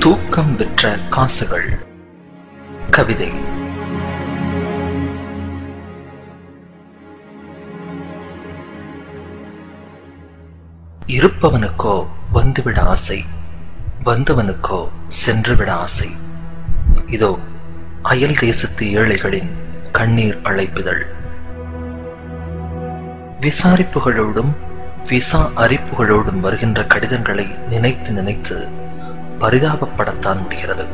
தூக்கம் விற்ற காசுகள். கவிதை. இருப்பவனுக்கோ வந்துவிட ஆசை, வந்தவனுக்கோ சென்றுவிட ஆசை. இதோ அயல் தேசத்து ஏழைகளின் கண்ணீர் அழைப்புதல். விசாரிப்புகளோடும் விசா அரிப்புகளோடும் வருகின்ற கடிதங்களை நினைத்து நினைத்து பரிதாபப்படத்தான் முடிகிறது.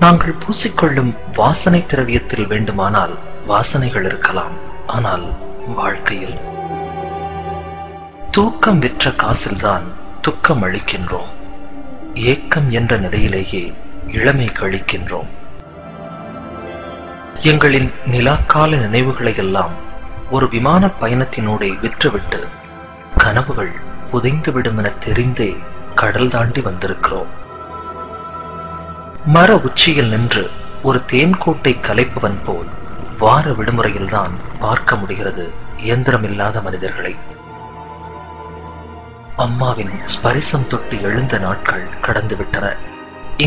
நாங்கள் பூசிக்கொள்ளும் வாசனை திரவியத்தில் வேண்டுமானால் வாசனைகள் இருக்கலாம், ஆனால் வாழ்க்கையில் தூக்கம் விற்ற காசில்தான் துக்கம் அளிக்கின்றோம். ஏக்கம் என்ற நிலையிலேயே இளமை கழிக்கின்றோம். எங்களின் நிலாக்கால நினைவுகளை எல்லாம் ஒரு விமான பயணத்தினூடே விற்றுவிட்டு கனவுகள் புதைந்துவிடும் என தெரிந்தே கடல் தாண்டி வந்திருக்கிறோம். மர உச்சியில் நின்று ஒரு தேன்கோட்டை கலைப்பவன் போல் வார விடுமுறையில்தான் பார்க்க முடிகிறது இயந்திரமில்லாத மனிதர்களை. அம்மாவின் ஸ்பரிசம் தொட்டு எழுந்த நாட்கள் கடந்துவிட்டன.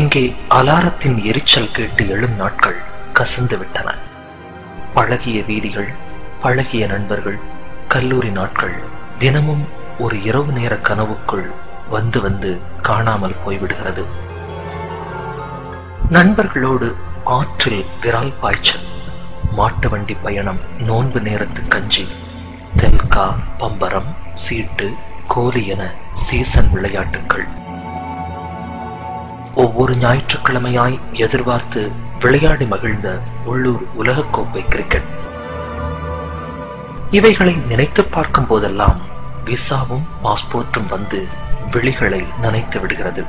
இங்கே அலாரத்தின் எரிச்சல் கேட்டு எழும் நாட்கள் கசந்து விட்டன. பழகிய வீதிகள், பழகிய நண்பர்கள், கல்லூரி நாட்கள் தினமும் ஒரு இரவு நேர கனவுக்குள் வந்து வந்து காணாமல் போய்விடுகிறது. நண்பர்களோடு ஆற்றில் விரால் பாய்ச்சல், மாட்டு வண்டி பயணம், நோன்பு நேரத்து கஞ்சி, தெல்கா, பம்பரம், சீட்டு, கோலி என சீசன் விளையாட்டுக்கள். ஒவ்வொரு ஞாயிற்றுக்கிழமையாய் எதிர்பார்த்து விளையாடி மகிழ்ந்த உள்ளூர் உலகக்கோப்பை கிரிக்கெட். இவைகளை நினைத்து பார்க்கும் போதெல்லாம் விசாவும் பாஸ்போர்ட்டும் வந்து விழிகளை நனைத்து விடுகிறது.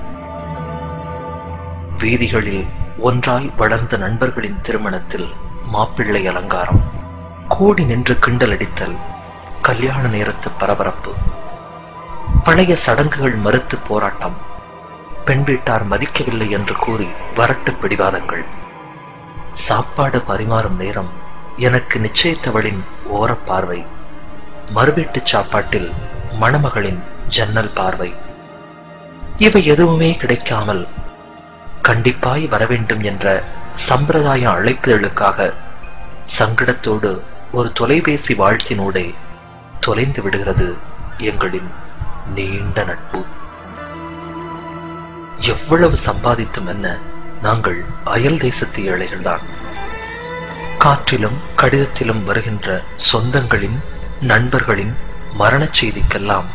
வீதிகளில் ஒன்றாய் வளர்ந்த நண்பர்களின் திருமணத்தில் மாப்பிள்ளை அலங்காரம், கூடி நின்று கிண்டலடித்தல், கல்யாண நேரத்து பரபரப்பு, பழைய சடங்குகள் மறுத்து போராட்டம், பெண் வீட்டார் மதிக்கவில்லை என்று கூறி வரட்டு பிடிவாதங்கள், சாப்பாடு பரிமாறும் நேரம் எனக்கு நிச்சயித்தவளின் ஓரப்பார்வை, மறுவீட்டு சாப்பாட்டில் மணமகளின் ஜன்னல் பார்வை. இவை எதுவுமே கிடைக்காமல் கண்டிப்பாய் வரவேண்டும் என்ற சம்பிரதாய அழைப்புதலுக்காக சங்கடத்தோடு ஒரு தொலைபேசி வாழ்த்தினூடே தொலைந்து விடுகிறது எங்களின் நீண்ட நட்பு. எவ்வளவு சம்பாதித்தும் என்ன, நாங்கள் அயல் தேசத்து ஏழைகள்தான். காற்றிலும் கடிதத்திலும் வருகின்ற சொந்தங்களின், நண்பர்களின் மரணச் செய்திக்கெல்லாம்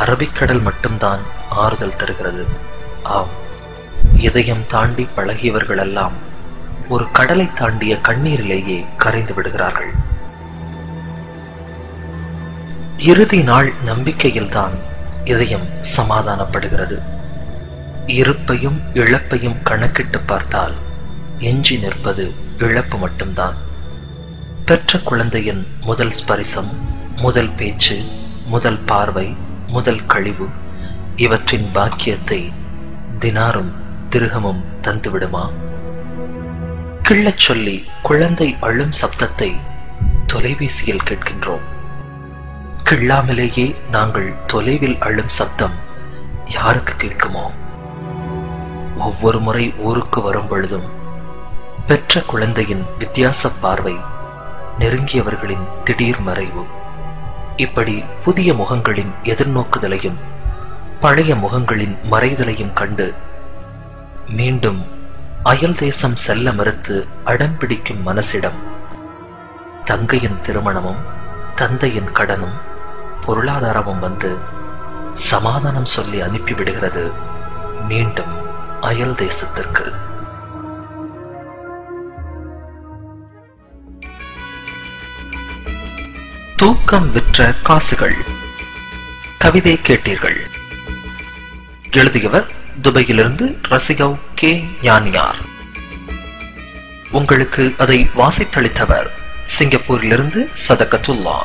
அரபிக்கடல் மட்டும்தான் ஆறுதல் தருகிறது. ஆம், இதயம் தாண்டி பழகியவர்களெல்லாம் ஒரு கடலை தாண்டிய கண்ணீரிலேயே கரைந்து விடுகிறார்கள். இறுதி நாள் நம்பிக்கையில்தான் இதயம் சமாதானப்படுகிறது. இருப்பையும் இழப்பையும் கணக்கிட்டு பார்த்தால் எஞ்சி நிற்பது இழப்பு மட்டும்தான். பெற்ற குழந்தையின் முதல் ஸ்பரிசம், முதல் பேச்சு, முதல் பார்வை, முதல் கழிவு, இவற்றின் பாக்கியத்தை தினாரும் திருகமும் தந்துவிடுமா? கிள்ளச் சொல்லி குழந்தை அழும் சப்தத்தை தொலைபேசியில் கேட்கின்றோம். கிள்ளாமலேயே நாங்கள் தொலைவில் அழும் சப்தம் யாருக்கு கேட்குமோ? ஒவ்வொரு முறை ஊருக்கு வரும் பொழுதும் பெற்ற குழந்தையின் வித்தியாச பார்வை, நெருங்கியவர்களின் திடீர் மறைவு, இப்படி புதிய முகங்களின் எதிர்நோக்குதலையும் பழைய முகங்களின் மறைதலையும் கண்டு மீண்டும் அயல் தேசம் செல்ல மறுத்து அடம்பிடிக்கும் மனசிடம் தங்கையின் திருமணமும் தந்தையின் கடனும் பொருளாதாரமும் வந்து சமாதானம் சொல்லி அனுப்பிவிடுகிறது மீண்டும் அயல் தேசத்திற்கு. தூக்கம் விற்ற காசுகள். கவிதை கேட்டீர்கள். எழுதியவர் துபாயிலிருந்து ரசிகவ் கே ஞானியார். உங்களுக்கு அதை வாசித்தளித்தவர் சிங்கப்பூரிலிருந்து சதகத்துல்லா.